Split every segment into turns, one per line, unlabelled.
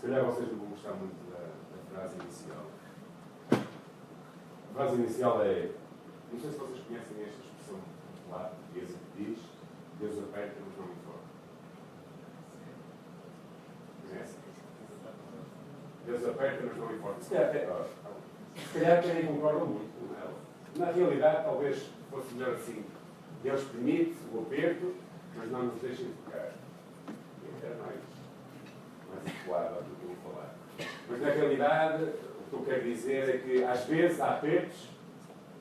Se calhar vocês não vão gostar muito da frase inicial. A frase inicial é, não sei se vocês conhecem esta expressão popular portuguesa que diz: Deus aperta, mas não informa. Conhecem? Deus aperta, mas não informa. Se calhar até nem concordam muito com ela. Na realidade, talvez fosse melhor assim. Deus permite o aperto, mas não nos deixa tocar. E é mais adequado do que eu vou falar. Mas na realidade, o que eu quero dizer é que às vezes há apertos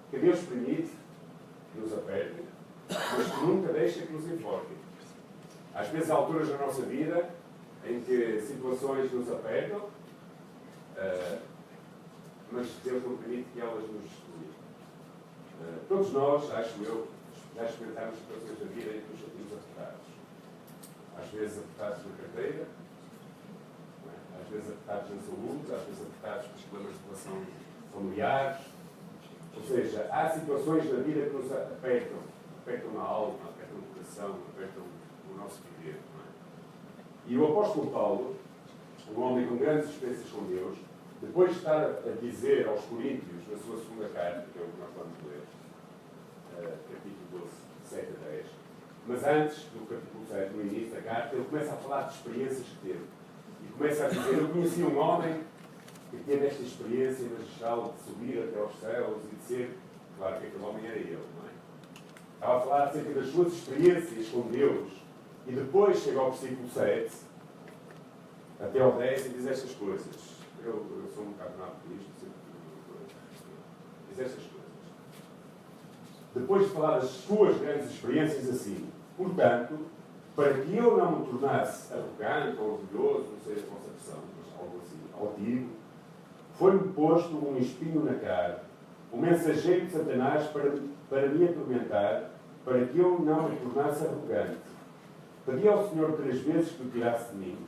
que Deus permite que nos apertem, mas que nunca deixa que nos enforquem. Às vezes há alturas na nossa vida em que situações nos apertam, mas Deus não permite que elas nos destruam. Todos nós, acho eu, já experimentámos situações da vida em que nos sentimos apertados. Às vezes apertados na carteira, às vezes apertados na saúde, às vezes apertados pelos problemas de relação familiares. Ou seja, há situações na vida que nos apertam na alma, apertam no coração, apertam no nosso viver. Não é? E o apóstolo Paulo, um homem com grandes experiências com Deus, depois de estar a dizer aos Coríntios, na sua segunda carta, que é o que nós vamos ler, capítulo 12, 7 a 10, mas antes do capítulo 7, no início da carta, ele começa a falar de experiências que teve. E começa a dizer: eu conheci um homem que teve esta experiência magistral de subir até aos céus e de ser, claro que aquele homem era ele, não é? Estava a falar acerca das suas experiências com Deus, e depois chega ao versículo 7, até ao 10, e diz estas coisas. Eu sou um bocado nabo por isto, diz estas coisas. Depois de falar das suas grandes experiências assim: portanto, para que eu não me tornasse arrogante ou orgulhoso, não sei a vossa versão, mas algo assim, altivo, foi-me posto um espinho na carne, um mensageiro de Satanás para me atormentar, para que eu não me tornasse arrogante. Pedi ao Senhor 3 vezes que o tirasse de mim,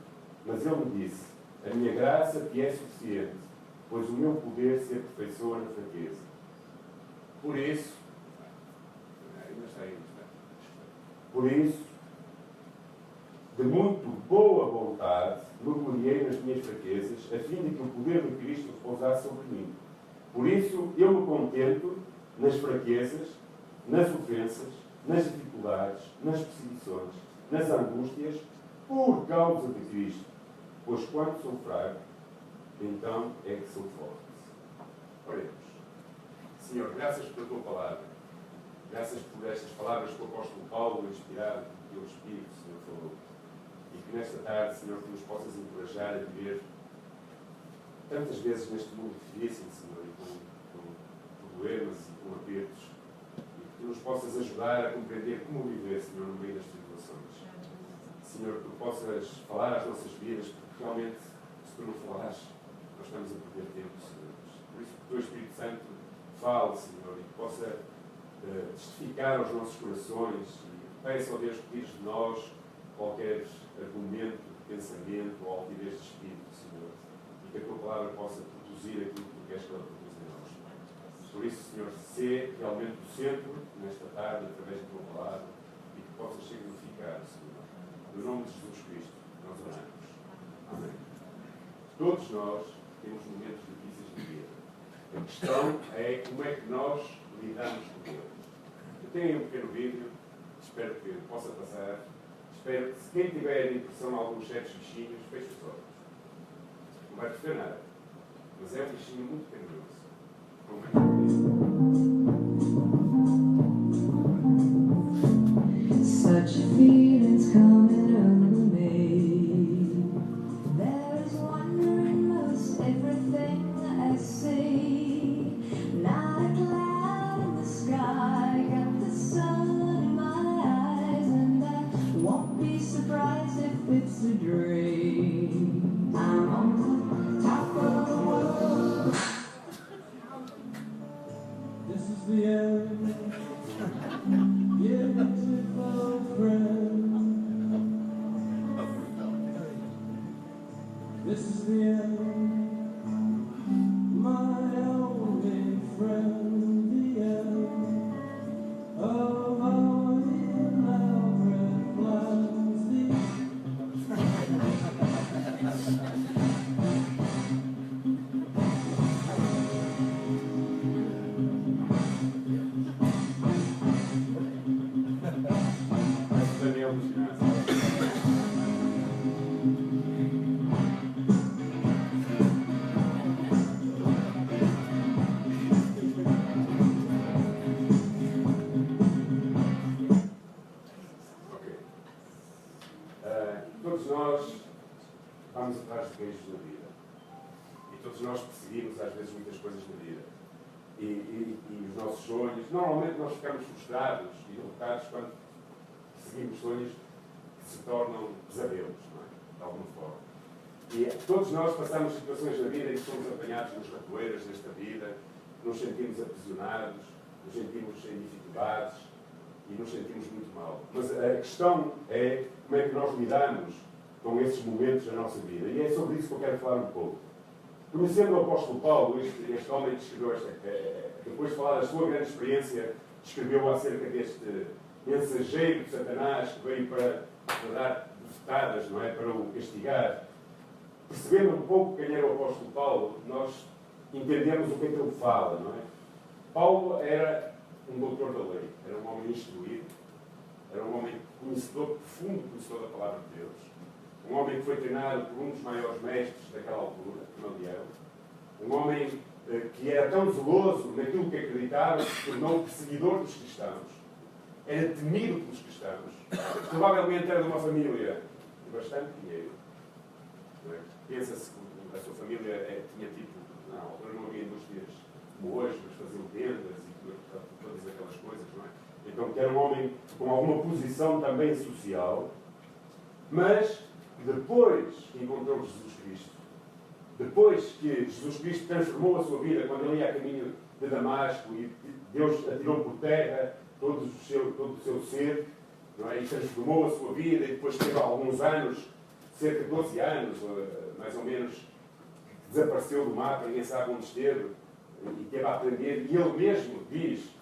mas ele me disse: a minha graça te é suficiente, pois o meu poder se aperfeiçoa na fraqueza. Por isso, de muito boa vontade, me gloriei nas minhas fraquezas, a fim de que o poder de Cristo repousasse sobre mim. Por isso, eu me contento nas fraquezas, nas ofensas, nas dificuldades, nas perseguições, nas angústias, por causa de Cristo. Pois quando sou fraco, então é que sou forte. Oremos. Senhor, graças pela Tua palavra. Graças por estas palavras que o apóstolo Paulo, inspirado pelo Espírito, Senhor, falou. E que nesta tarde, Senhor, tu nos possas encorajar a viver tantas vezes neste mundo difícil, Senhor, e com problemas e com apertos. E que tu nos possas ajudar a compreender como viver, Senhor, no meio das tribulações. Senhor, que tu possas falar às nossas vidas, porque realmente, se tu não falares, nós estamos a perder tempo, Senhor. Por isso que o Teu Espírito Santo fale, Senhor, e que possa testificar aos nossos corações, e peça ao Deus que tires de nós qualquer argumento de pensamento ou altivez de espírito, Senhor, e que a Tua palavra possa produzir aquilo que Tu queres que ela produza em nós. Por isso, Senhor, sê realmente o centro nesta tarde, através da Tua palavra, e que possas ser glorificado, Senhor. No nome de Jesus Cristo, nós oramos. Amém. Todos nós temos momentos difíceis de vida. A questão é como é que nós lidamos com eles. Eu tenho um pequeno vídeo, espero que possa passar. Espero que, se quem tiver a impressão de alguns certos bichinhos, feche os olhos. Não vai perceber nada. Mas é um bichinho muito carinhoso.
Such a feeling's coming over me. There is wonder in most everything I see. Not a cloud in the sky, got the sun in my eyes, and I won't be surprised if it's a dream. I'm on the top of the world. This is the end. Beautiful friend. This is the end. My only friend. The end of our elaborate plans.
todos nós vamos atrás de beijos na vida. E todos nós perseguimos, às vezes, muitas coisas na vida. E os nossos sonhos, normalmente nós ficamos frustrados e derrotados quando seguimos sonhos que se tornam pesadelos, não é? De alguma forma. E todos nós passamos situações na vida em que somos apanhados nos ratoeiras desta vida, nos sentimos aprisionados, nos sentimos em dificuldades e nos sentimos muito mal. Mas a questão é como é que nós lidamos com esses momentos da nossa vida. E é sobre isso que eu quero falar um pouco. Conhecendo o apóstolo Paulo, este homem que escreveu depois de falar da sua grande experiência, escreveu acerca deste mensageiro de Satanás que veio para dar bofetadas, não é? Para o castigar. Percebendo um pouco quem era o apóstolo Paulo, nós entendemos o que é que ele fala, não é? Paulo era um doutor da lei, era um homem instruído, era um homem conhecedor, profundo conhecedor da palavra de Deus, um homem que foi treinado por um dos maiores mestres daquela altura, Gamaliel, um homem que era tão zeloso naquilo que acreditava que se tornou perseguidor dos cristãos, era temido pelos cristãos, provavelmente era de uma família de bastante dinheiro. Não é? Pensa-se que a sua família tinha tipo, na altura não havia indústrias como hoje, mas faziam tendas e todas aquelas coisas, não é? Então que era um homem com alguma posição também social, mas depois que encontrou Jesus Cristo, depois que Jesus Cristo transformou a sua vida, quando ele ia a caminho de Damasco e Deus atirou por terra todo o seu ser, não é? E transformou a sua vida, e depois teve alguns anos, cerca de 12 anos, mais ou menos, desapareceu do mapa, ninguém sabe onde esteve, e teve a aprender, e ele mesmo diz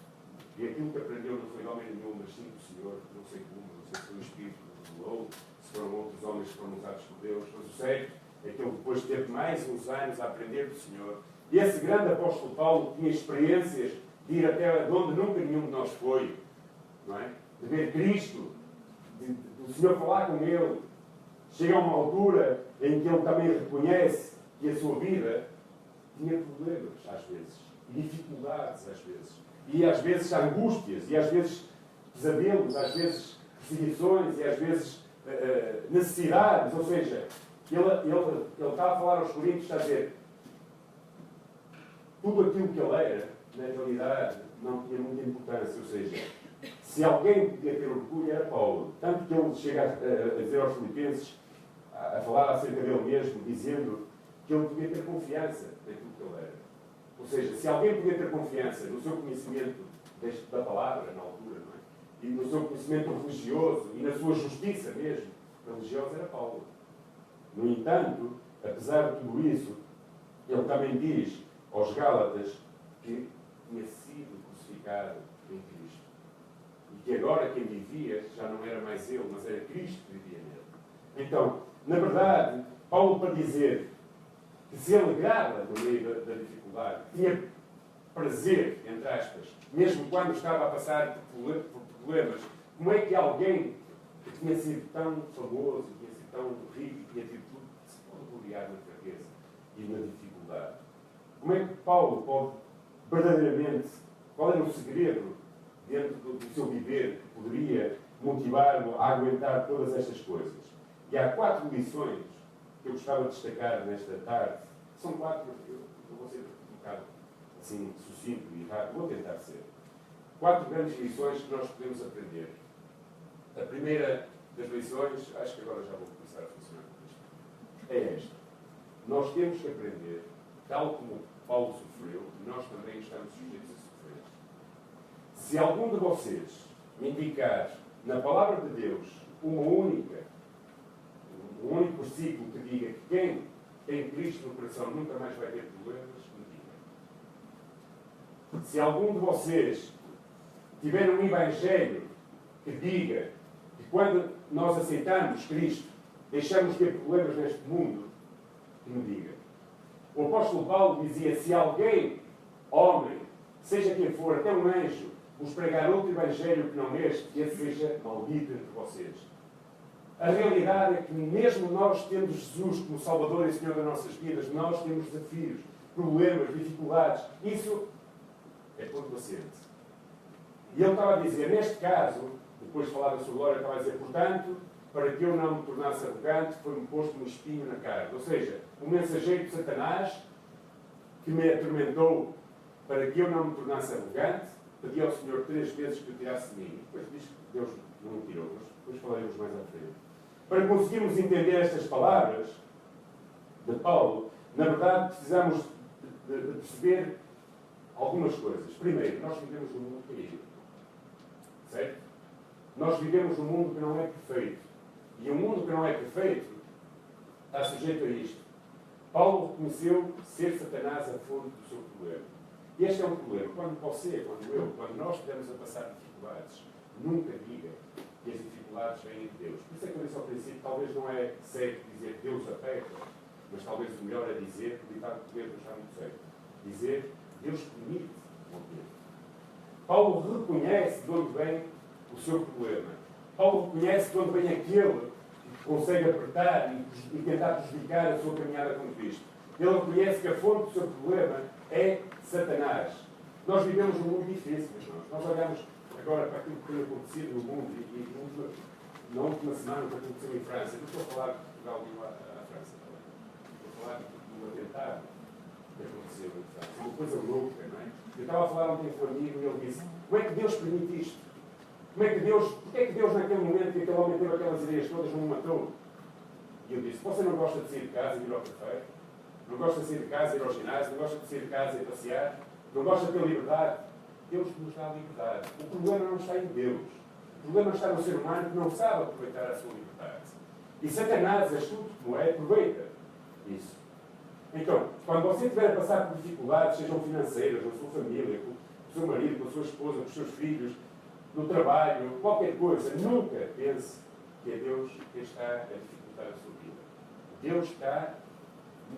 que aquilo que aprendeu não foi de homem nenhum, mas sim do Senhor, não sei como, não sei se foi o Espírito que revelou, se foram outros homens que foram usados por Deus, mas o certo é que ele depois teve mais uns anos a aprender do Senhor. E esse grande apóstolo Paulo tinha experiências de ir até onde nunca nenhum de nós foi, não é? De ver Cristo, do Senhor falar com ele. Chega a uma altura em que ele também reconhece que a sua vida tinha problemas, às vezes, e dificuldades, às vezes, e às vezes angústias, e às vezes pesadelos, às vezes perseguições, e às vezes necessidades. Ou seja, ele está a falar aos Coríntios, está a dizer tudo aquilo que ele era, na realidade, não tinha muita importância. Ou seja, se alguém podia ter orgulho, era Paulo. Tanto que ele chega a dizer aos Filipenses, a falar acerca dele mesmo, dizendo que ele podia ter confiança naquilo que ele era. Ou seja, se alguém podia ter confiança no seu conhecimento da palavra, na altura, não é? E no seu conhecimento religioso, e na sua justiça mesmo religiosa, era Paulo. No entanto, apesar de tudo isso, ele também diz aos Gálatas que tinha sido crucificado em Cristo. E que agora quem vivia já não era mais ele, mas era Cristo que vivia nele. Então, na verdade, Paulo, para dizer que se alegrava no meio da dificuldade, tinha prazer, entre aspas, mesmo quando estava a passar por problemas, como é que alguém que tinha sido tão famoso, tinha sido tão rico, tinha tido tudo, se pode gloriar na fraqueza e na dificuldade? Como é que Paulo pode, verdadeiramente, qual era o segredo dentro do seu viver que poderia motivar-lo a aguentar todas estas coisas? E há 4 lições que eu gostava de destacar nesta tarde. São 4, eu vou ser um bocado assim, sucinto e rápido, vou tentar ser. 4 grandes lições que nós podemos aprender. A primeira das lições, acho que agora já vou começar a funcionar com isto, é esta. Nós temos que aprender, tal como Paulo sofreu, nós também estamos sujeitos a sofrer. Se algum de vocês me indicar na palavra de Deus um único versículo que diga que quem tem Cristo no coração nunca mais vai ter problemas, me diga. Se algum de vocês tiver um evangelho que diga que quando nós aceitamos Cristo deixamos de ter problemas neste mundo, que me diga. O apóstolo Paulo dizia, se alguém, homem, seja quem for, até um anjo, vos pregar outro evangelho que não este, que esse seja maldito entre vocês. A realidade é que mesmo nós tendo Jesus como Salvador e Senhor das nossas vidas, nós temos desafios, problemas, dificuldades. Isso é todo paciente. E ele estava a dizer, neste caso, depois de falar da sua glória, estava a dizer, portanto, para que eu não me tornasse arrogante, foi-me posto um espinho na carne. Ou seja, o mensageiro de Satanás, que me atormentou para que eu não me tornasse arrogante, pedi ao Senhor 3 vezes que o tirasse de mim. Depois diz que Deus não o tirou, mas depois falaremos mais à frente. Para conseguirmos entender estas palavras de Paulo, na verdade precisamos de perceber algumas coisas. Primeiro, nós vivemos num mundo caído. Certo? Nós vivemos num mundo que não é perfeito. E um mundo que não é perfeito está sujeito a isto. Paulo reconheceu ser Satanás a fonte do seu problema. E este é um problema. Quando você, quando eu, quando nós estivermos a passar dificuldades, nunca diga que as dificuldades vêm de Deus. Por isso é que eu disse ao princípio, talvez não é certo dizer Deus aperta, mas talvez o melhor é dizer, o ditado de Pedro está muito certo, dizer Deus permite o tempo. Paulo reconhece de onde vem o seu problema. Paulo reconhece de onde vem aquele que consegue apertar e tentar prejudicar a sua caminhada com Cristo. Ele reconhece que a fonte do seu problema é Satanás. Nós vivemos num mundo difícil, irmãos. Nós olhamos agora para aquilo que tem acontecido no mundo e na última semana o que aconteceu em França. Não estou a falar de Portugal e a França também. Estou a falar do atentado que aconteceu em França. Uma coisa louca, não é? Eu estava a falar ontem com um amigo e ele disse: como é que Deus permite isto? Como é que Deus, porque é que Deus naquele momento que aquele homem teve aquelas ideias todas não o matou? E eu disse: você não gosta de sair de casa e ir ao café? Não gosta de sair de casa e ir ao ginásio? Não gosta de sair de casa e ir passear? Não gosta de ter liberdade? Deus nos dá a liberdade. O problema não está em Deus. O problema está no ser humano que não sabe aproveitar a sua liberdade. E Satanás, astuto como é, aproveita isso. Então, quando você estiver a passar por dificuldades, sejam financeiras, na sua família, com o seu marido, com a sua esposa, com os seus filhos, no trabalho, qualquer coisa, nunca pense que é Deus que está a dificultar a sua vida. Deus está,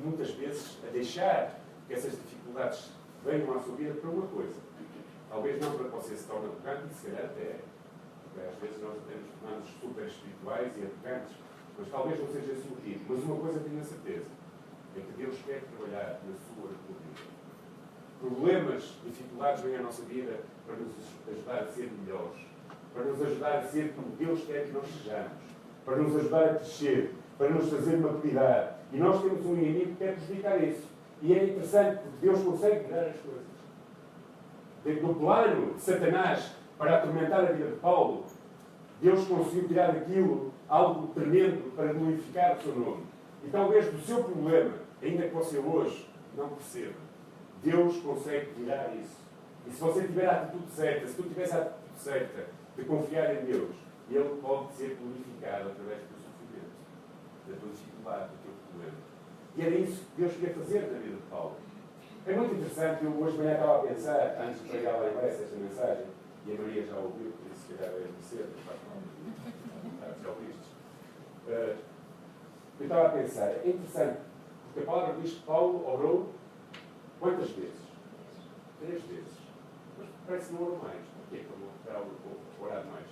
muitas vezes, a deixar que essas dificuldades venham à sua vida para uma coisa. Talvez não para que você se torne arrogante, e se calhar até é. Porque às vezes nós temos tornados super espirituais e arrogantes, mas talvez não seja esse o motivo. Mas uma coisa tenho a certeza, é que Deus quer trabalhar na sua vida. Problemas, dificuldades vêm à nossa vida para nos ajudar a ser melhores, para nos ajudar a ser como Deus quer que nós sejamos, para nos ajudar a crescer, para nos trazer maturidade. E nós temos um inimigo que quer prejudicar isso. E é interessante porque Deus consegue virar as coisas. Do plano de Satanás para atormentar a vida de Paulo, Deus conseguiu tirar daquilo algo tremendo para glorificar o seu nome. E talvez do seu problema, ainda que você hoje não perceba, Deus consegue virar isso. E se você tiver a atitude certa, se tu tiveres a atitude certa de confiar em Deus, Ele pode ser glorificado através do sofrimento, da tua dificuldade, do teu problema. E era isso que Deus queria fazer na vida de Paulo. É muito interessante, eu hoje de manhã estava a pensar, antes de pregar lá em Brest esta mensagem, e a Maria já ouviu, por isso que já é de cedo, já ouviste. Eu estava a pensar, é interessante, porque a palavra diz que Paulo orou quantas vezes? 3 vezes. Mas parece que não orou mais. Porquê? Para orar mais.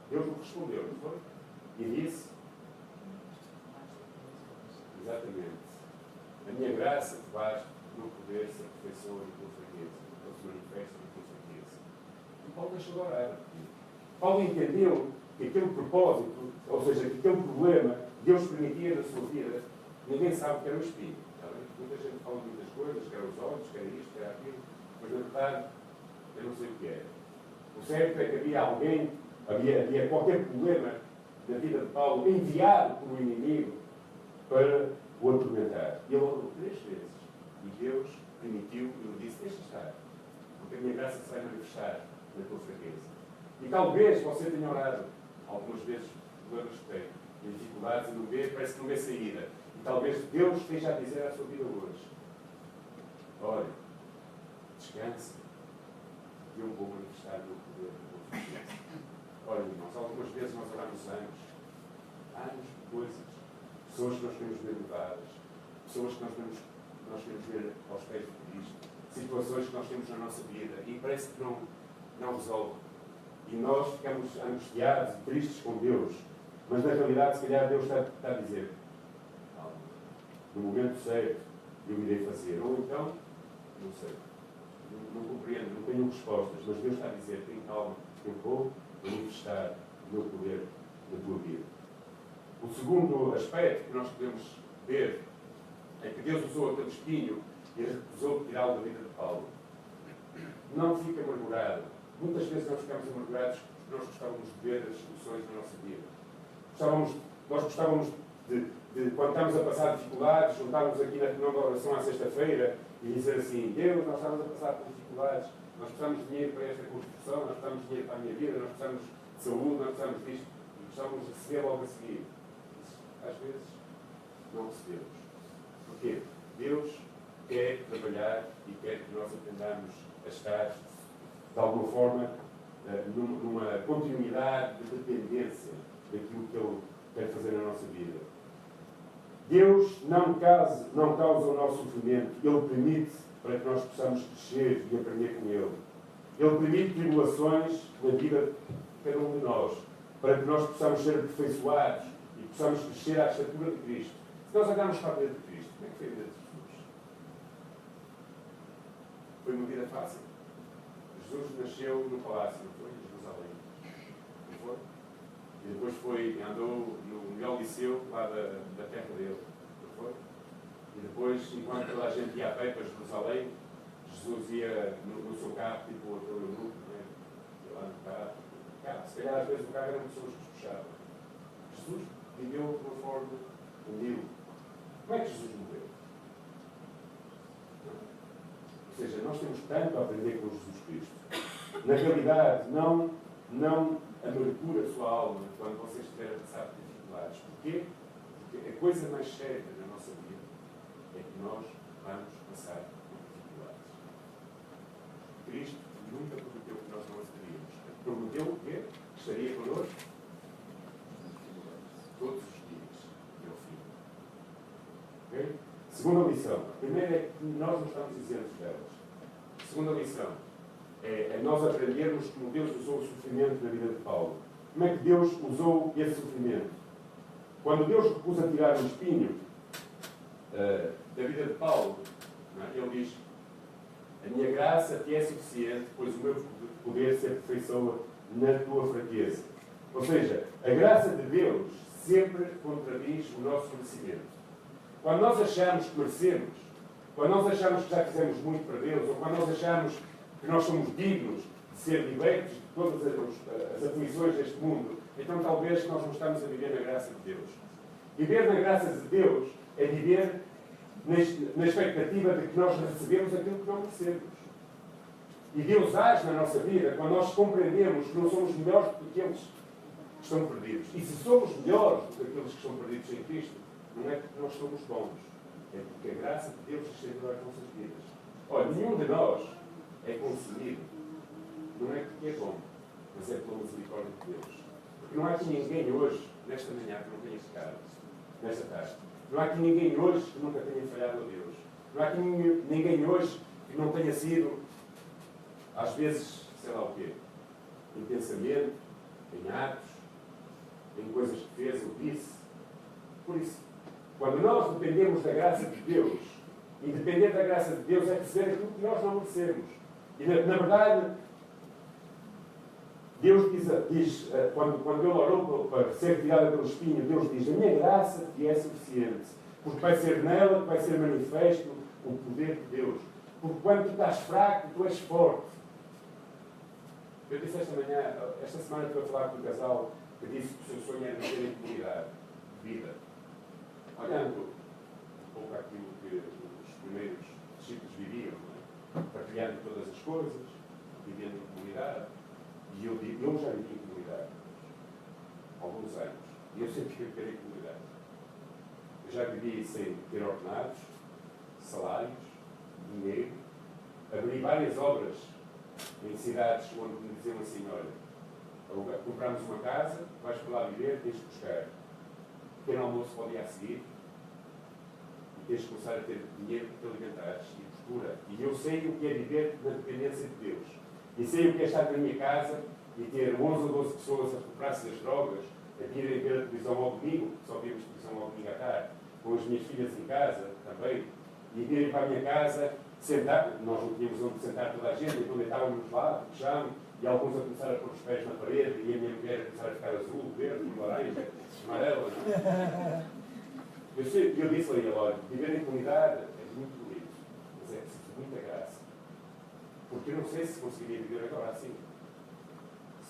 Deus não respondeu, não foi? E disse, exatamente, a minha graça te basta no poder se aperfeiçoa na tua fraqueza, ou se manifesta na tua fraqueza. E Paulo deixou de orar. Paulo entendeu que aquele propósito, ou seja, que aquele problema, Deus permitia na sua vida, ninguém sabe o que era o espinho. Muita gente fala de muitas coisas, que era os olhos, que era isto, que era aquilo, mas na verdade eu não sei o que era. O certo é que havia alguém, havia qualquer problema na vida de Paulo enviado por um inimigo para o atormentar. E ele orou 3 vezes. E Deus permitiu e lhe disse: deixa estar, porque a minha graça se vai manifestar na tua fraqueza. E talvez você tenha orado algumas vezes problemas que tem, dificuldades e não vê, parece que não vê saída. E talvez Deus esteja a dizer à sua vida hoje: olha, descansa, eu vou manifestar o meu poder na tua fraqueza. Olha, irmãos, algumas vezes nós oramos anos por coisas, pessoas que nós queremos ver mudadas, pessoas que nós queremos ver aos pés de Cristo, situações que nós temos na nossa vida e parece que não resolve. E nós ficamos angustiados e tristes com Deus, mas na realidade, se calhar, Deus está a dizer: no momento certo, eu irei fazer. Ou então, não sei, não compreendo, não tenho respostas, mas Deus está a dizer: tem calma, eu vou manifestar o meu poder na tua vida. O segundo aspecto que nós podemos ver é que Deus usou aquele espinho e recusou tirá-lo da vida de Paulo. Não fica amargurado. Muitas vezes nós ficamos amargurados porque nós gostávamos de ver as soluções da nossa vida. Nós gostávamos de quando estamos a passar dificuldades, juntarmos aqui na reunião de oração à sexta-feira e dizer assim: Deus, nós estamos a passar por dificuldades, nós precisamos de dinheiro para esta construção, nós precisamos de dinheiro para a minha vida, nós precisamos de saúde, nós precisamos disto, e gostávamos de receber logo a seguir. Mas, às vezes, não recebemos. Porquê? Deus quer trabalhar e quer que nós aprendamos a estar, de alguma forma, numa continuidade de dependência daquilo que Ele quer fazer na nossa vida. Deus não causa o nosso sofrimento, Ele permite para que nós possamos crescer e aprender com Ele. Ele permite tribulações na vida de cada um de nós, para que nós possamos ser aperfeiçoados e possamos crescer à estatura de Cristo. Se nós olharmos para a vida de Cristo, como é que foi a vida de Jesus? Foi uma vida fácil. Jesus nasceu no palácio, não foi? Em Jerusalém. Não foi? E depois andou no melhor liceu lá da terra dele. Não foi? E depois, enquanto toda a gente ia a pé para Jerusalém, Jesus ia no seu carro, tipo aquele grupo, né? Ia lá no carro. Se calhar às vezes o carro eram pessoas que os puxavam. Jesus viveu de uma forma humilde. Como é que Jesus morreu? Ou seja, nós temos tanto a aprender com Jesus Cristo. Na realidade, não amargura a sua alma quando vocês estiverem a passar por dificuldades. Porquê? Porque a coisa mais séria na nossa vida é que nós vamos passar por dificuldades. Cristo nunca prometeu que nós não as teríamos. Prometeu o quê? Que estaria connosco todos os dias até ao fim. Okay? Segunda lição. A primeira é que nós não estamos isentos delas. Segunda lição é nós aprendermos como Deus usou o sofrimento na vida de Paulo. Como é que Deus usou esse sofrimento? Quando Deus recusa tirar o espinho da vida de Paulo, ele diz: a minha graça te é suficiente, pois o meu poder se aperfeiçoa na tua fraqueza. Ou seja, a graça de Deus sempre contradiz o nosso merecimento. Quando nós achamos que merecemos, quando nós achamos que já fizemos muito para Deus, ou quando nós achamos que nós somos dignos de ser libertos de todas as aflições deste mundo, então talvez nós não estamos a viver na graça de Deus. Viver na graça de Deus é viver na expectativa de que nós recebemos aquilo que não merecemos. E Deus age na nossa vida quando nós compreendemos que não somos melhores do que aqueles que estão perdidos. E se somos melhores do que aqueles que estão perdidos em Cristo, não é porque nós somos bons, é porque a graça de Deus chega às nossas vidas. Olha, nenhum de nós é consumido, não é porque é bom, mas é pela misericórdia de Deus. Porque não há aqui ninguém hoje, nesta manhã, que não tenha pecado, nesta tarde. Não há aqui ninguém hoje que nunca tenha falhado a Deus. Não há aqui ninguém hoje que não tenha sido, às vezes, sei lá o quê, em pensamento, em atos, em coisas que fez ou disse. Por isso, quando nós dependemos da graça de Deus, e depender da graça de Deus é receber aquilo que nós não merecemos. E, na verdade, Deus diz quando ele orou para ser retirada pelo espinho, Deus diz: a minha graça te é suficiente, porque vai ser nela que vai ser manifesto o poder de Deus. Porque quando tu estás fraco, tu és forte. Eu disse esta semana estive a falar com um casal que disse que o seu sonho era viver em comunidade de vida. Olhando um pouco aquilo que os primeiros discípulos viviam, partilhando todas as coisas, vivendo em comunidade. E eu já vivi em comunidade há alguns anos. E eu sempre vivi em comunidade. Eu já vivi sem ter ordenados, salários, dinheiro. Abri várias obras em cidades onde me diziam assim: olha, compramos uma casa, vais para lá viver, tens de buscar pequeno almoço para o dia a seguir e tens de começar a ter dinheiro para te alimentares e postura. E eu sei o que é viver na dependência de Deus. E sei o que é estar na minha casa e ter 11 ou 12 pessoas a recuperar-se das drogas, a irem ver a televisão ao domingo, só vimos televisão ao domingo à tarde, com as minhas filhas em casa também, e virem para a minha casa, sentar, nós não tínhamos onde sentar toda a gente, então deitávamos lá, puxámos, e alguns a começar a pôr os pés na parede, e a minha mulher a começar a ficar azul, verde, laranja, amarela. Eu disse ali, olha, viver em comunidade é muito bonito, mas é preciso muita graça. Porque eu não sei se conseguiria viver agora assim.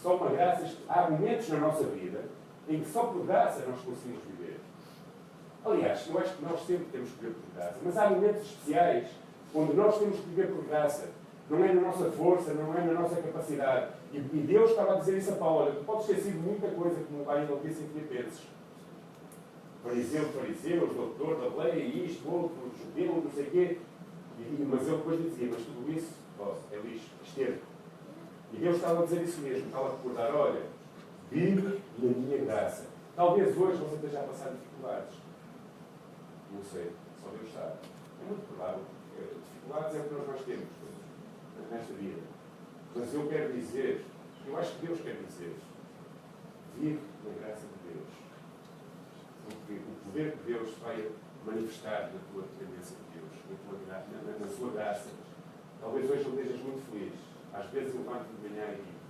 Só uma graça, há momentos na nossa vida em que só por graça nós conseguimos viver. Aliás, eu acho que nós sempre temos que viver por graça, mas há momentos especiais onde nós temos que viver por graça. Não é na nossa força, não é na nossa capacidade. E Deus estava a dizer isso a Paulo, olha, tu podes ter sido muita coisa que não vai enaltecer em Filipenses. Fariseus, doutor da lei, isto, outro, judeu, não sei o quê. Mas ele depois dizia, mas tudo isso, é lixo, esterco. E Deus estava a dizer isso mesmo, estava a recordar, olha, vive na minha graça. Talvez hoje você esteja a passar dificuldades. Não sei, só Deus sabe. É muito provável. Dificuldades é o que nós temos nesta vida. Mas eu quero dizer, eu acho que Deus quer dizer, vive na graça de Deus. Porque o poder de Deus vai manifestar na tua dependência de Deus, na sua graça. Talvez hoje não estejas muito feliz. Às vezes eu levanto de manhã e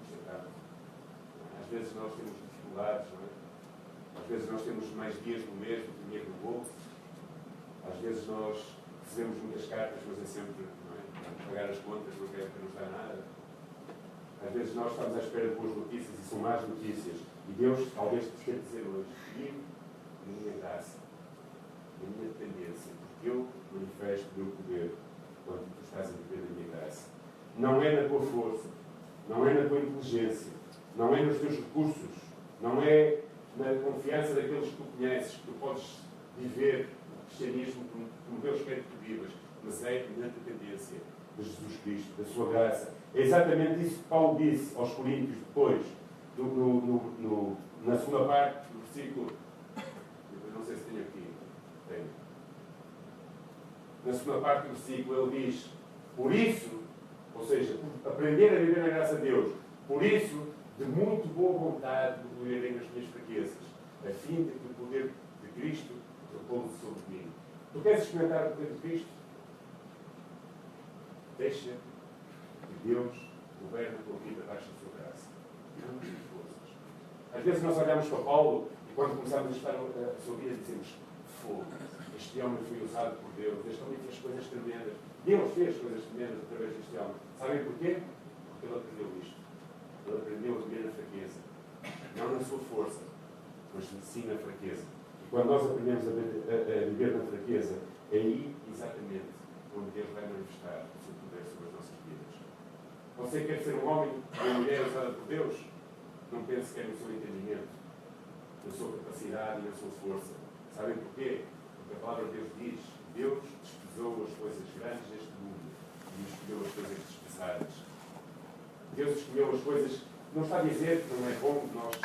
às vezes nós temos dificuldades, não é? Às vezes nós temos mais dias no mês do que dinheiro no bolso. Às vezes nós recebemos muitas cartas, mas é sempre, não é? Pagar as contas não quer nos dar nada. Às vezes nós estamos à espera de boas notícias e são más notícias. E Deus talvez te quer dizer hoje, vive na minha graça, na minha dependência, porque eu manifesto o meu poder quando tu estás a viver na minha graça. Não é na tua força, não é na tua inteligência, não é nos teus recursos, não é na confiança daqueles que tu conheces, que tu podes viver o cristianismo como Deus quer que tu vivas, mas é na dependência de Jesus Cristo, da sua graça. É exatamente isso que Paulo disse aos Coríntios depois, na segunda parte do versículo. Eu não sei se tenho aqui. Tenho. Na segunda parte do versículo ele diz, por isso, ou seja, aprender a viver na graça de Deus, por isso, de muito boa vontade me gloriarei nas minhas fraquezas, a fim de que o poder de Cristo repouse sobre mim. Tu queres experimentar o poder de Cristo? Deixa que Deus governe a tua vida abaixo da sua graça. Não as tuas forças. Às vezes nós olhamos para Paulo e quando começamos a estudar a sua vida dizemos, fogo, este homem foi usado por Deus, este homem fez coisas tremendas. Deus fez coisas tremendas através deste homem. Sabem porquê? Porque ele aprendeu isto. Ele aprendeu a viver na fraqueza. Não na sua força, mas sim na fraqueza. E quando nós aprendemos a viver na fraqueza, é aí exatamente onde Deus vai manifestar o seu poder sobre as nossas vidas. Você quer ser um homem ou uma mulher usada por Deus? Não pense que é no seu entendimento, na sua capacidade e na sua força. Sabem porquê? Porque a palavra de Deus diz, Deus desprezou as coisas grandes deste mundo e escolheu as coisas desprezadas. Deus escolheu as coisas, não está a dizer que não é bom nós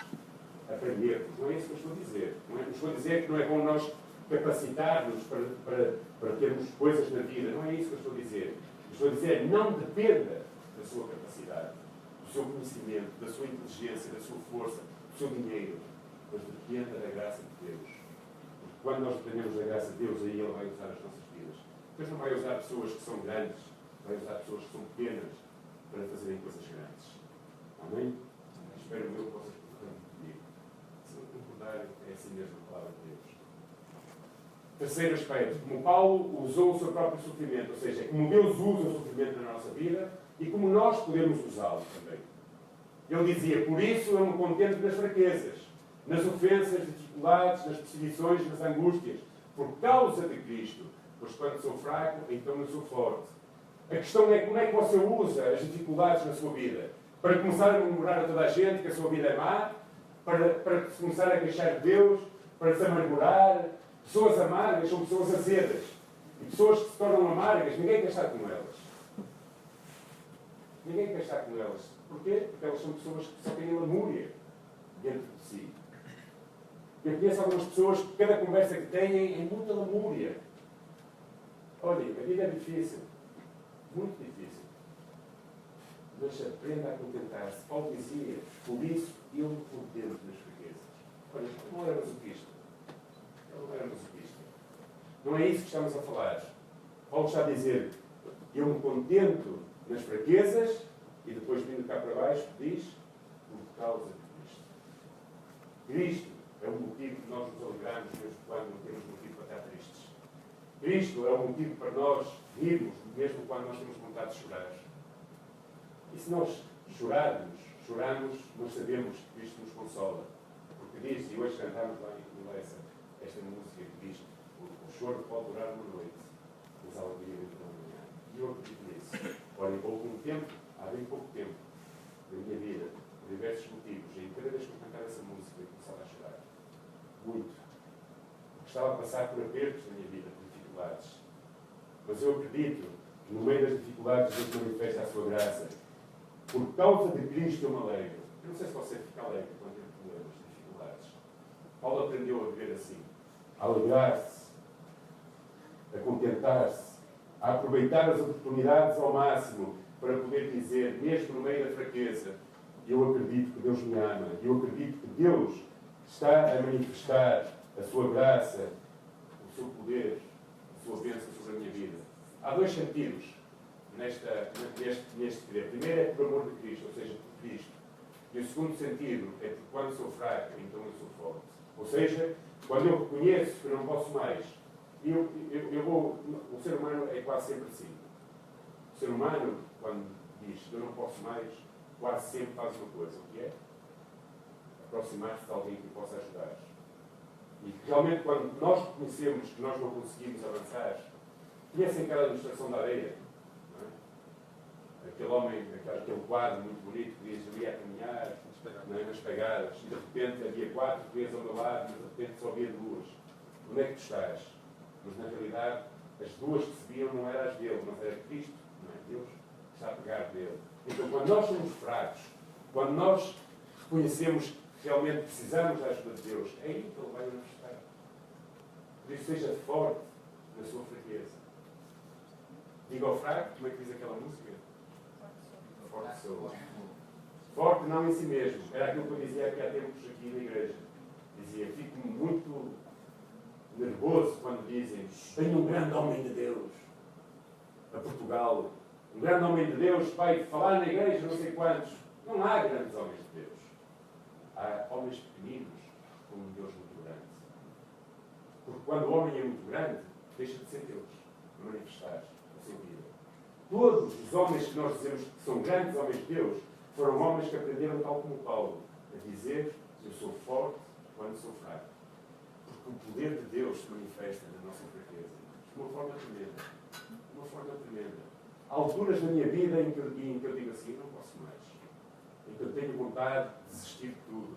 aprendermos, não é isso que eu estou a dizer. Não estou a dizer que não é bom nós capacitar-nos para termos coisas na vida, não é isso que eu estou a dizer. Estou a dizer, não dependa da sua capacidade, do seu conhecimento, da sua inteligência, da sua força, do seu dinheiro, mas dependa da graça de Deus. Porque quando nós dependemos da graça de Deus, aí Ele vai usar as nossas vidas. Deus não vai usar pessoas que são grandes, vai usar pessoas que são pequenas para fazerem coisas grandes. Amém? Espero eu que vocês concordem comigo. Se não concordarem, é assim mesmo a palavra de Deus. Terceiro aspecto, como Paulo usou o seu próprio sofrimento, ou seja, como Deus usa o sofrimento na nossa vida e como nós podemos usá-lo também. Ele dizia, por isso eu me contento nas fraquezas, nas ofensas, nas dificuldades, nas perseguições, nas angústias, por causa de Cristo, pois quando sou fraco, então eu sou forte. A questão é como é que você usa as dificuldades na sua vida? Para começar a murmurar a toda a gente que a sua vida é má? Para começar a queixar de Deus? Para se amargurar? Pessoas amargas são pessoas azedas. E pessoas que se tornam amargas, ninguém quer estar com elas. Ninguém quer estar com elas. Porquê? Porque elas são pessoas que só têm lamúria dentro de si. Eu conheço algumas pessoas que cada conversa que têm é muita lamúria. Olhem, a vida é difícil. Muito difícil. Mas aprenda a contentar-se. Paulo dizia, por isso eu me contento nas fraquezas. Olha, não era masoquista. Ele não era masoquista. Não é isso que estamos a falar. Paulo está a dizer, eu me contento nas fraquezas E depois, vindo cá para baixo, diz, por causa de Cristo. Cristo é o motivo que nós nos alegramos mesmo quando não temos motivo para estar tristes. Cristo é o motivo para nós rirmos, mesmo quando nós temos vontade de chorar. E se nós choramos, nós sabemos que Cristo nos consola. Porque diz, e hoje cantamos lá em Lessa, esta música que diz, o choro pode durar uma noite, mas a alegria dentro da manhã. E eu acredito nisso. Ora, em pouco tempo, há bem pouco tempo, na minha vida, por diversos motivos, e cada vez que eu cantava essa música, eu começava a chorar. Muito. Porque estava a passar por apertos na minha vida, por dificuldades. Mas eu acredito que no meio das dificuldades Deus manifesta a sua graça. Por causa de Cristo eu me alegro. Eu não sei se você fica alegre quando tem problemas, dificuldades. Paulo aprendeu a viver assim. A alegrar-se, a contentar-se, a aproveitar as oportunidades ao máximo para poder dizer, mesmo no meio da fraqueza, eu acredito que Deus me ama. Eu acredito que Deus está a manifestar a sua graça, o seu poder, a sua bênção sobre a minha vida. Há dois sentidos neste querer. Primeiro é por amor de Cristo, ou seja, por Cristo. E o segundo sentido é porque quando sou fraco, então eu sou forte. Ou seja, quando eu reconheço que não posso mais, o ser humano é quase sempre assim. O ser humano, quando diz que eu não posso mais, quase sempre faz uma coisa, o que é? Aproximar-se de alguém que possa ajudar. E realmente, quando nós reconhecemos que nós não conseguimos avançar, conhecem aquela ilustração da areia? Não é? Aquele homem, aquele quadro muito bonito que diz, eu ia a caminhar nas pegadas, e de repente havia 4 vezes ao meu lado, mas de repente só havia 2. Onde é que tu estás? Mas na realidade, as 2 que se viam não eram as dele, mas era Cristo, não é? Deus que está a pegar dele. Então, quando nós somos fracos, quando nós reconhecemos que realmente precisamos da ajuda de Deus, é aí que Ele vai manifestar. Por isso, seja forte na sua fraqueza. Diga ao fraco, como é que diz aquela música? Forte sou. Forte não em si mesmo. Era aquilo que eu dizia aqui há tempos aqui na igreja. Dizia, fico muito nervoso quando dizem, tenho um grande homem de Deus a Portugal. Um grande homem de Deus vai falar na igreja, não sei quantos. Não há grandes homens de Deus. Há homens pequeninos com um Deus muito grande. Porque quando o homem é muito grande, deixa de ser Deus, de manifestar a sua vida. Todos os homens que nós dizemos que são grandes homens de Deus, foram homens que aprenderam, tal como Paulo, a dizer, eu sou forte quando sou fraco. Porque o poder de Deus se manifesta na nossa fraqueza. De uma forma tremenda. De uma forma tremenda. Há alturas na minha vida em que eu digo assim, não posso mais. Em que eu tenho vontade de desistir de tudo.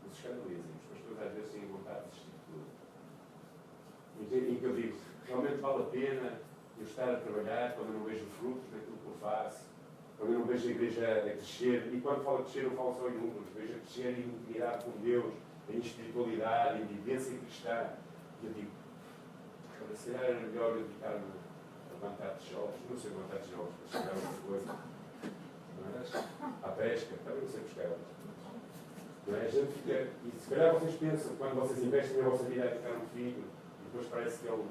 Mas escandalizem-me, as pessoas às vezes têm vontade de desistir de tudo. Em que eu digo, realmente vale a pena eu estar a trabalhar quando eu não vejo frutos daquilo que eu faço, quando eu não vejo a igreja a crescer, e quando falo crescer não falo só em números, vejo a crescer em intimidade com Deus, em espiritualidade, em vivência cristã. E eu digo, se calhar era melhor eu dedicar-me a levantar tijolos, não sei levantar tijolos, mas chegar a outra coisa. À pesca, também não sei pescar. Não é? A gente fica, e se calhar vocês pensam, quando vocês investem na vossa vida a ficar um filho, e depois parece que ele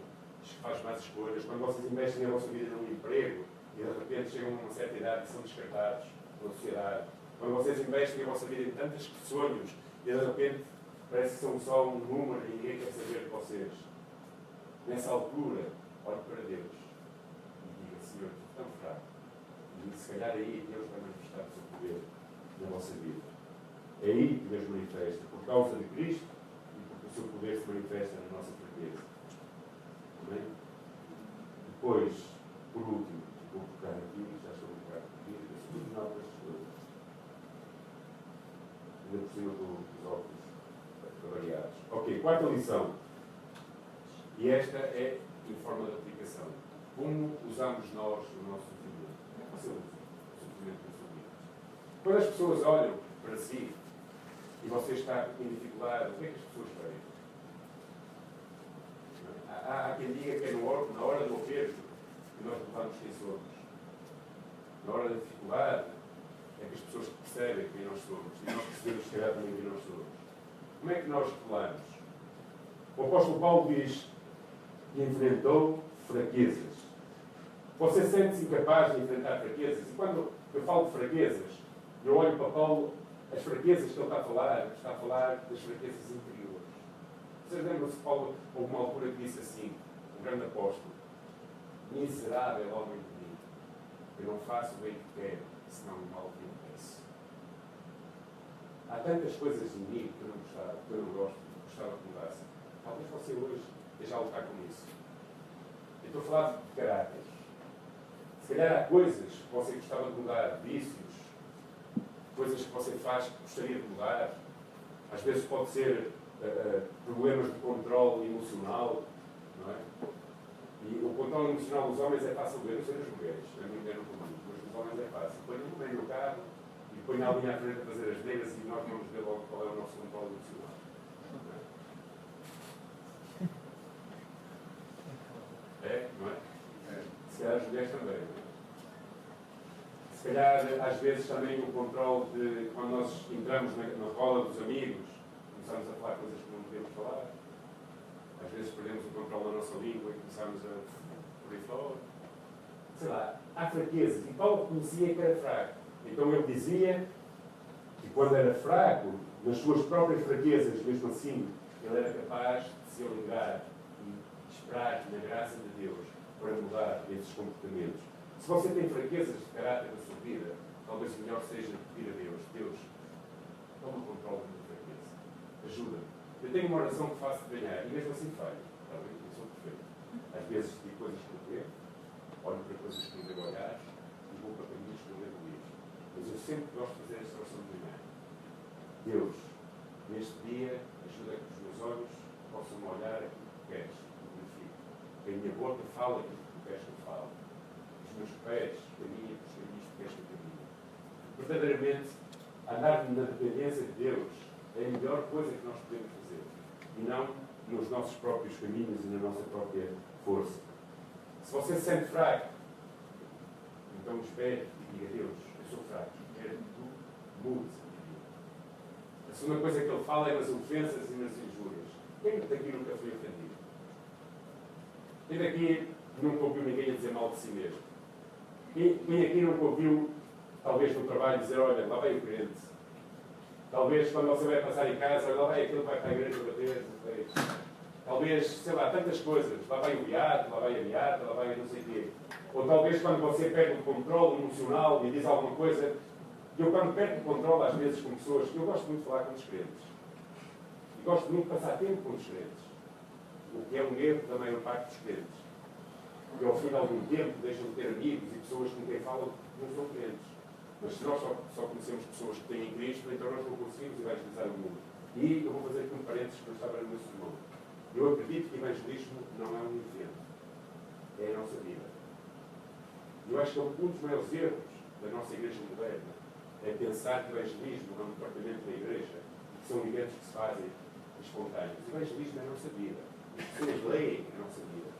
faz mais escolhas, quando vocês investem na vossa vida num emprego, e de repente chegam a uma certa idade e são descartados pela sociedade. Quando vocês investem a vossa vida em tantos sonhos, e de repente parece que são só um número e ninguém quer saber de vocês. Nessa altura, olhe para Deus e diga, Senhor, estou tão fraco. E se calhar aí Deus vai manifestar o seu poder na vossa vida. É aí que Deus manifesta, por causa de Cristo e porque o seu poder se manifesta na nossa fraqueza. Amém? Depois, por último, vou tocar aqui, já estou a tocar aqui, no final destas coisas. Ainda por cima dos óculos variados. Ok, quarta lição. E esta é em forma de aplicação. Como usamos nós o nosso sofrimento? Como é que você usa o sofrimento da sua vida? Quando as pessoas olham para si e você está em dificuldade, o que é que as pessoas veem? Há quem diga que é na hora do aperto que nós levamos quem somos. Na hora da dificuldade é que as pessoas percebem quem nós somos e nós percebemos se calhar também quem nós somos. Como é que nós revelamos? O apóstolo Paulo diz que enfrentou fraquezas. Você sente-se incapaz de enfrentar fraquezas. E quando eu falo de fraquezas, eu olho para Paulo, as fraquezas que ele está a falar das fraquezas interiores. Vocês lembram-se que Paulo, houve uma altura que disse assim, um grande apóstolo: miserável homem de mim, eu não faço o bem que quero, senão o mal que eu peço. Há tantas coisas em mim que eu não gostava que mudasse. Talvez você hoje esteja a lutar com isso. Eu estou a falar de caráter. Se calhar há coisas que você gostava de mudar, vícios, coisas que você faz que gostaria de mudar. Às vezes pode ser problemas de controle emocional, não é? E o controle emocional dos homens é fácil de ver, não sei das mulheres, a minha mulher não comigo, mas dos homens é fácil. Põe um meio no carro e põe a linha à frente a fazer as negras e nós vamos ver logo qual é o nosso controle emocional. Não é? Se calhar as mulheres também, não é? Se calhar, às vezes, também o controle de quando nós entramos na roda dos amigos, começamos a falar coisas que não podemos falar. Às vezes perdemos o controle da nossa língua e começamos a por aí fora. Sei lá, há fraquezas. E Paulo conhecia que era fraco. Então ele dizia que quando era fraco, nas suas próprias fraquezas, mesmo assim, ele era capaz de se alegrar e esperar na graça de Deus para mudar esses comportamentos. Se você tem fraquezas de caráter na sua vida, talvez o melhor seja pedir a Deus: Deus, toma o controle da minha fraqueza. Ajuda-me. Eu tenho uma oração que faço de ganhar e mesmo assim falho. Está bem? Eu sou perfeito. Às vezes digo coisas que não devo, olho para coisas que não devo olhar e vou para caminhos que não devo ir. Mas eu sempre gosto de fazer esta oração de ganhar. Deus, neste dia, ajuda que os meus olhos possam olhar aquilo que queres que eu glorifique. Que a minha boca fale aquilo que tu queres que eu fale. Os meus pés caminhem para os caminhos que queres que eu caminhe. Verdadeiramente, andar na dependência de Deus é a melhor coisa que nós podemos fazer. E não nos nossos próprios caminhos e na nossa própria força. Se você se sente fraco, então espere e diga: Deus, eu sou fraco, quero que tu mudes a minha vida. A segunda coisa que ele fala é nas ofensas e nas injúrias. Quem daqui nunca foi ofendido? Quem daqui nunca ouviu ninguém a dizer mal de si mesmo? Quem aqui nunca ouviu, talvez no trabalho, dizer: olha, lá vai o crente? Talvez quando você vai passar em casa, olha, lá vai aquele que vai para a igreja bater. Talvez, sei lá, tantas coisas. Lá vai o beato, lá vai a beata, lá vai não sei o quê. Ou talvez quando você perde o controle emocional e diz alguma coisa. Eu quando perco o controle, às vezes, com pessoas, eu gosto muito de falar com os crentes. E gosto muito de passar tempo com os crentes. O que é um erro da maior parte dos crentes. E ao fim de algum tempo deixam de ter amigos e pessoas com quem falam não são crentes. Mas se nós só conhecemos pessoas que têm Cristo, então nós não conseguimos evangelizar o mundo. E eu vou fazer aqui um parênteses que eu estava no meu sermão. Eu acredito que evangelismo não é um evento. É a nossa vida. Eu acho que um dos maiores erros da nossa igreja moderna é pensar que evangelismo é um departamento da igreja, que são eventos que se fazem espontâneos. Evangelismo é a nossa vida. As pessoas leem a nossa vida.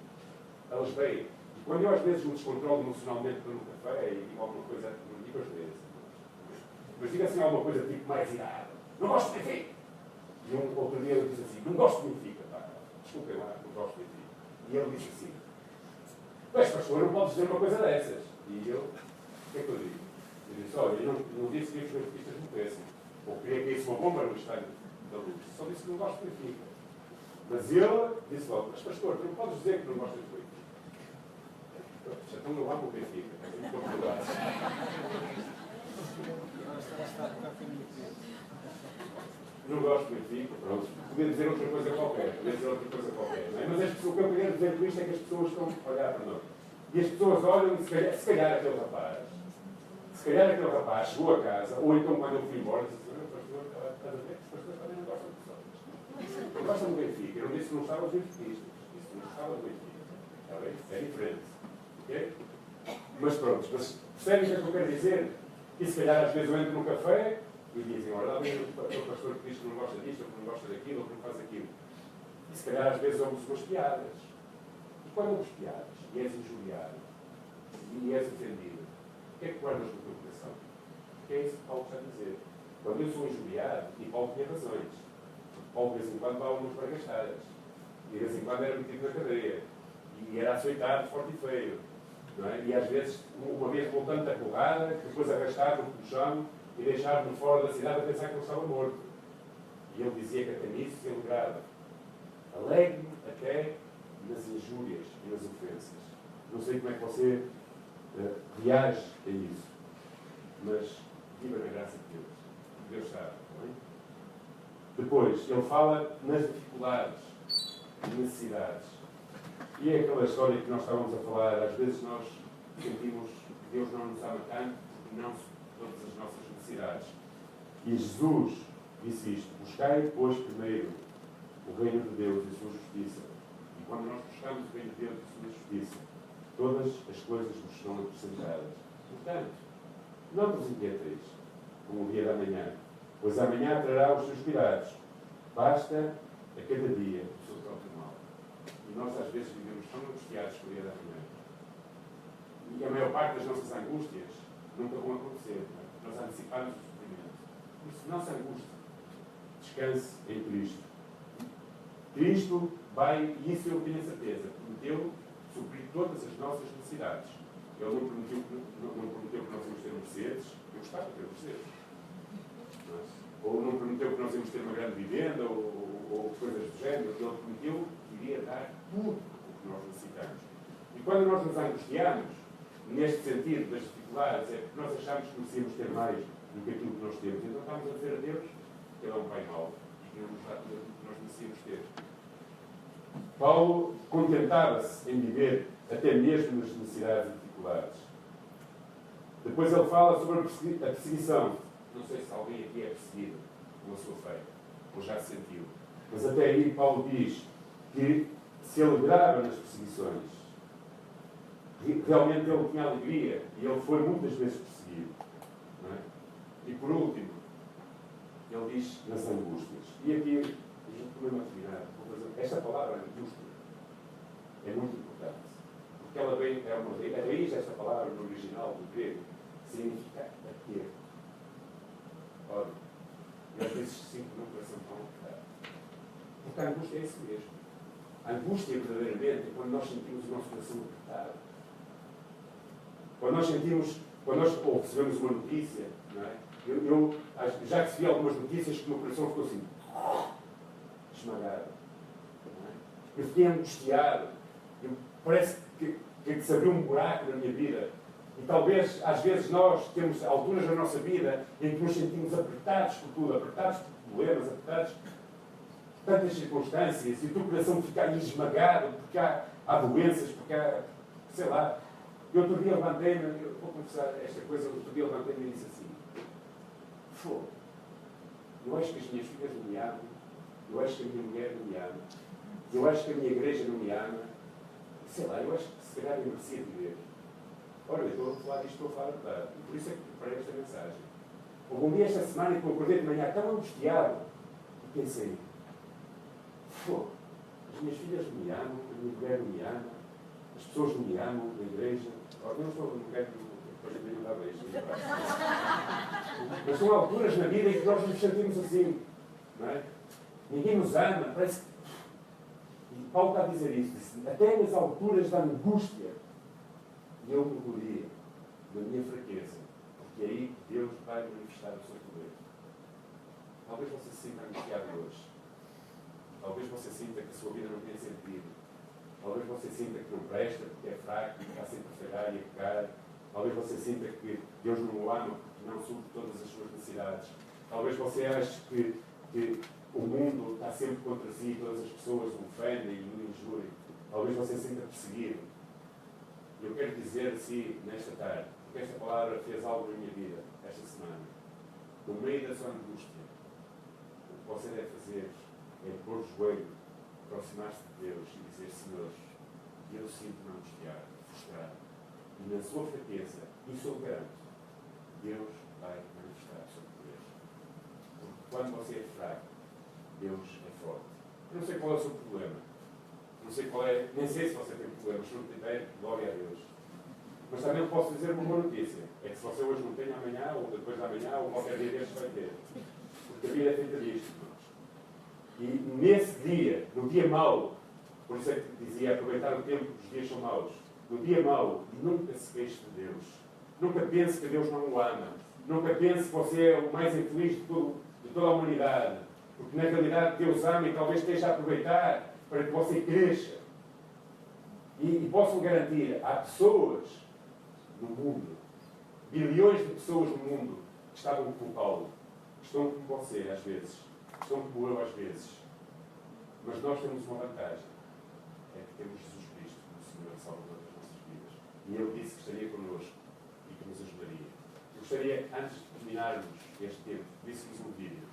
Elas veem. E quando eu às vezes me descontrolo emocionalmente para um café e digo alguma coisa, não digo às vezes, mas digo assim alguma coisa tipo mais irada. Não gosto de Benfica. E outro dia ele disse assim: não gosto de Benfica. Desculpem lá, não gosto de Benfica. E ele disse assim: pois, pastor, não podes dizer uma coisa dessas. E eu, o que é que eu digo? Eu disse: olha, eu não disse que os benfiquistas me conhecem. Ou queria que isso uma bomba no estádio da Luz. Só disse que não gosto de Benfica. Mas ele disse logo: mas pastor, tu não podes dizer que não gostas de Benfica. Então não amo o Benfica. É muito complicado. Não gosto de Benfica, pronto. Podia dizer outra coisa qualquer. Não é? Mas o que eu queria dizer com isto é que as pessoas estão a olhar para nós. E as pessoas olham e se calhar aquele rapaz chegou a casa, ou então quando eu fui embora, disse assim: pastor, estás a ver que os pastores também não gostam de pessoas. Não gostam de Benfica. Eu não disse que não estavam os benfiquistas. Disse que não estavam os Benfica. Está bem? É diferente. Ok? Mas pronto, mas percebem o que eu quero dizer? E se calhar às vezes eu entro num café e dizem: olha, lá vem o pastor que diz que não gosta disto, ou que não gosta daquilo, ou que não faz aquilo. E se calhar às vezes ouves umas piadas. E quando ouves piadas, e és injuriado, e és ofendido, o que é que guardas no teu coração? Porque é isso que Paulo está a dizer. Quando eu sou injuriado, e Paulo tinha razões. Paulo de vez em quando dava umas bargastadas. E de vez em quando era metido na cadeia. E era aceitado forte e feio. Não é? E às vezes, uma vez voltando da porrada, depois arrastaram-no pelo chão e deixaram-no fora da cidade a pensar que ele estava morto. E ele dizia que até nisso se alegrava. Alegre-me até nas injúrias e nas ofensas. Não sei como é que você reage a isso, mas viva na graça de Deus. Deus sabe, não é? Depois, ele fala nas dificuldades, necessidades. E é aquela história que nós estávamos a falar. Às vezes nós sentimos que Deus não nos ama tanto porque não todas as nossas necessidades. E Jesus disse isto: buscai, pois, primeiro o reino de Deus e a sua justiça. E quando nós buscamos o reino de Deus e a sua justiça, todas as coisas nos são acrescentadas. Portanto, não vos inquieteis, como o dia da manhã, pois amanhã trará os seus cuidados. Basta a cada dia o seu próprio mal. E nós às vezes vivemos tão angustiados com o dia da manhã. E a maior parte das nossas angústias nunca vão acontecer. Não é? Nós antecipamos o sofrimento. Por isso, não se angustie. Descanse em Cristo. Cristo vai, e isso eu tenho a certeza, prometeu suprir todas as nossas necessidades. Ele não prometeu que nós íamos ter Mercedes. Eu gostava de ter Mercedes. Ou não prometeu que nós íamos ter uma grande vivenda, ou coisas do género. Ele prometeu que iria dar tudo o que nós necessitamos. E quando nós nos angustiamos, neste sentido das dificuldades, é porque nós achamos que merecíamos ter mais do que aquilo que nós temos. Então estamos a dizer a Deus que Ele é um Pai mau e que não nos dá tudo aquilo que nós merecíamos ter. Paulo contentava-se em viver até mesmo nas necessidades e dificuldades. Depois ele fala sobre a perseguição. Não sei se alguém aqui é perseguido pela sua fé, ou já se sentiu. Mas até aí Paulo diz que se alegrava nas perseguições. Realmente ele tinha alegria e ele foi muitas vezes perseguido. Não é? E por último, ele diz nas angústias. E aqui, a gente também vai terminar. Esta palavra, angústia, é muito importante. Porque ela vem, a raiz desta palavra no original do grego significa aperto. Olha, e às vezes sinto no coração tão apertado. Porque a angústia é isso mesmo. A angústia, verdadeiramente, é quando nós sentimos o nosso coração apertado. Quando nós sentimos, ou recebemos uma notícia, não é? Eu já recebi algumas notícias que o meu coração ficou assim, esmagado. Não é? Eu fiquei angustiado. Parece que se abriu um buraco na minha vida. E talvez, às vezes, nós temos alturas na nossa vida em que nos sentimos apertados por tudo, apertados por problemas, apertados por tantas circunstâncias, e o teu coração fica aí esmagado porque há doenças, porque há, sei lá. Eu outro dia levantei-me, eu vou confessar esta coisa, outro dia levantei-me e disse assim: fogo, eu acho que as minhas filhas não me amam, eu acho que a minha mulher não me ama, eu acho que a minha igreja não me ama, sei lá, eu acho que se calhar eu merecia viver. Olha, eu estou a falar disto, estou a falar a verdade. E por isso é que preparei esta mensagem. Houve um dia esta semana em que eu acordei de manhã tão angustiado e pensei: fogo, as minhas filhas não me amam, a minha mulher não me ama, as pessoas não me amam, a igreja. Eu não quero depois de não dar beijo. Mas são alturas na vida em que nós nos sentimos assim, não é? Ninguém nos ama, parece que. E Paulo está a dizer isto, até nas alturas da angústia, e eu mergulhei da minha fraqueza, porque é aí Deus vai manifestar o seu poder. Talvez você se sinta angustiado hoje. Talvez você sinta que a sua vida não tem sentido. Talvez você sinta que não presta, porque é fraco, que está sempre a falhar e a pecar. Talvez você sinta que Deus não o ama, porque não supre todas as suas necessidades. Talvez você ache que o mundo está sempre contra si, todas as pessoas o ofendem e o injuriam. Talvez você se sinta perseguido. Eu quero dizer assim, nesta tarde, porque esta palavra fez algo na minha vida, esta semana. No meio da sua angústia, o que você deve fazer é pôr o joelho, aproximar-se de Deus e dizer: Senhor, eu sinto-me angustiado, frustrado. E na sua fraqueza, isso eu garanto, Deus vai manifestar o seu poder. Porque quando você é fraco, Deus é forte. Eu não sei qual é o seu problema. Não sei qual é, nem sei se você tem problemas. Se não tiver, glória a Deus. Mas também posso dizer uma boa notícia. É que se você hoje não tem, amanhã, ou depois de amanhã, ou qualquer dia destes vai ter. Porque a vida é feita disto, irmãos. E nesse dia, no dia mau, por isso é que dizia aproveitar o tempo que os dias são maus. no dia mau, nunca se queixe de Deus. Nunca pense que Deus não o ama. Nunca pense que você é o mais infeliz de toda a humanidade. Porque na realidade Deus ama e talvez esteja a aproveitar para que você cresça. E posso garantir, há pessoas no mundo, bilhões de pessoas no mundo, que estavam como Paulo, que estão como você às vezes, que estão como eu às vezes. Mas nós temos uma vantagem, é que temos Jesus Cristo como Senhor e Salvador das nossas vidas. E Ele disse que estaria connosco e que nos ajudaria. Eu gostaria, antes de terminarmos este tempo, visse-vos um vídeo.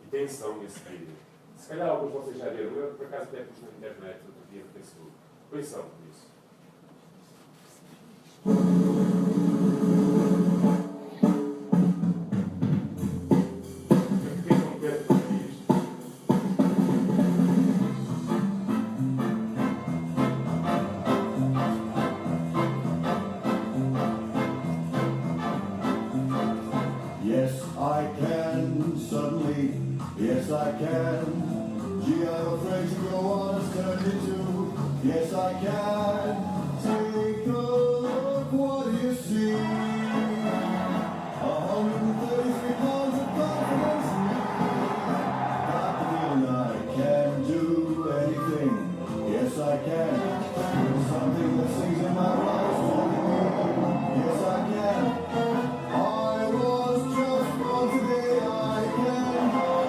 E atenção nesse vídeo. Se calhar alguns de vocês já viram, eu por acaso até pus na internet, outro dia no Facebook. Atenção por isso.
Yes, I can, suddenly, yes, I can. Gee, I'm afraid to go on as eternity. Yes, I can. Take a look, what do you see? 133 pounds of confidence in me. Got the feeling I can do anything. Yes, I can. There's something that sings in my heart is telling me. Yes, I can. I was just born today. I can go again.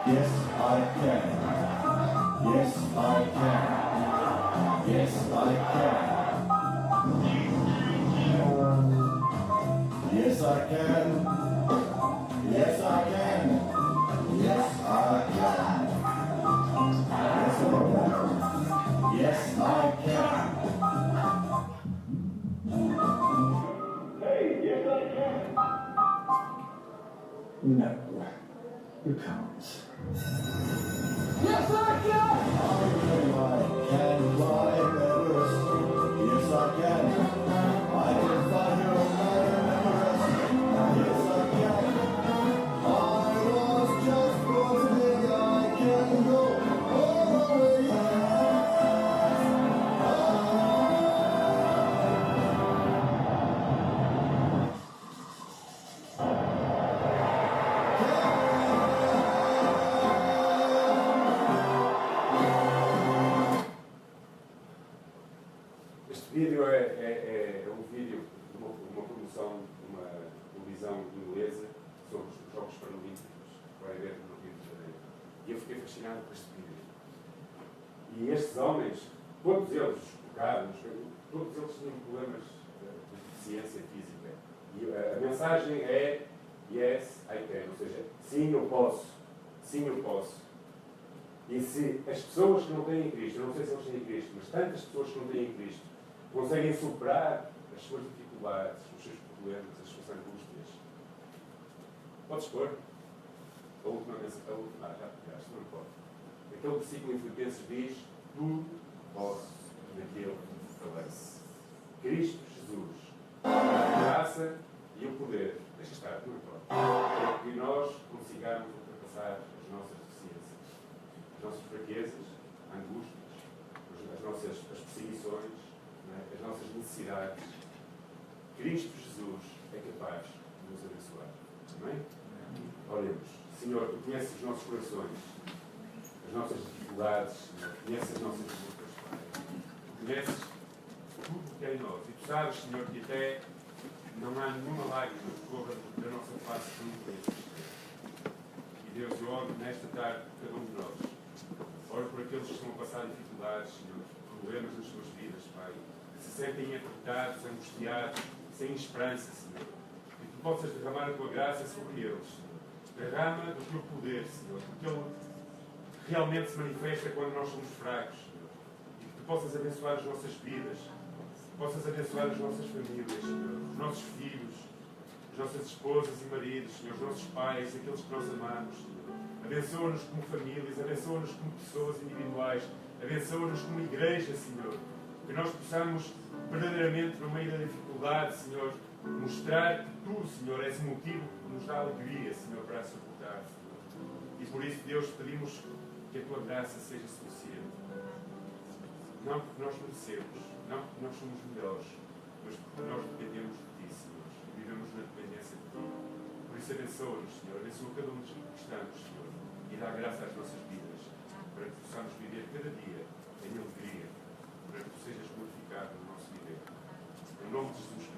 Yes, I can. Yes, I can. Yes, I can. Yes, I can. Yes, I can. Yes, I can. Yes, I can. Hey, yes, I can. No, you can't. Yes, I can! I can climb Everest. Yes, I can. I can find your Mount Everest. Yes, I can. I was just born today. I can go all the way.
Este vídeo é um vídeo de uma promoção de uma televisão inglesa sobre os Jogos Paralímpicos que vai haver no Rio de Janeiro. E eu fiquei fascinado por este vídeo. E estes homens, todos eles, os carros, todos eles tinham problemas de deficiência física. E a mensagem é Yes, I can, ou seja, sim, eu posso. Sim, eu posso. E se as pessoas que não têm Cristo, eu não sei se eles têm Cristo, mas tantas pessoas que não têm Cristo, conseguem superar as suas dificuldades, os seus problemas, as suas angústias. Podes pôr? A última, já pegaste, não pode. Aquele versículo em Filipenses diz: tudo posso naquele que me fortalece. Cristo Jesus, a graça e o poder, deixa estar, não importa, para que nós consigamos ultrapassar as nossas deficiências, as nossas fraquezas, angústias, as nossas perseguições, as nossas necessidades. Cristo Jesus é capaz de nos abençoar. Amém? Oremos. Senhor, Tu conheces os nossos corações, as nossas dificuldades, Senhor. Conheces as nossas lutas, Pai. Tu conheces tudo que é em nós. E Tu sabes, Senhor, que até não há nenhuma lágrima que corra da nossa face que não conheces. familiares, Senhor, problemas nas suas vidas, Pai, que se sentem apertados, angustiados, sem esperança, Senhor. E que tu possas derramar a tua graça sobre eles, Senhor. Derrama do teu poder, Senhor, porque ele realmente se manifesta quando nós somos fracos, Senhor. E que tu possas abençoar as nossas vidas, possas abençoar as nossas famílias, Senhor, os nossos filhos, as nossas esposas e maridos, Senhor, os nossos pais, aqueles que nós amamos, Senhor. Abençoa-nos como famílias, abençoa-nos como pessoas individuais, abençoa-nos como igreja, Senhor. Que nós possamos, verdadeiramente, no meio da dificuldade, Senhor, mostrar que tu, Senhor, és o motivo que nos dá alegria, Senhor, para a suportar, Senhor. E por isso, Deus, pedimos que a tua graça seja suficiente. Não porque nós merecemos, não porque nós somos melhores, mas porque nós dependemos de ti, Senhor, e vivemos na dependência de ti. Por isso, abençoa-nos, Senhor, abençoa cada um dos que estamos, Senhor, e dá graça às nossas vidas, para que possamos viver cada dia em alegria, para que tu sejas glorificado no nosso viver. Em nome de Jesus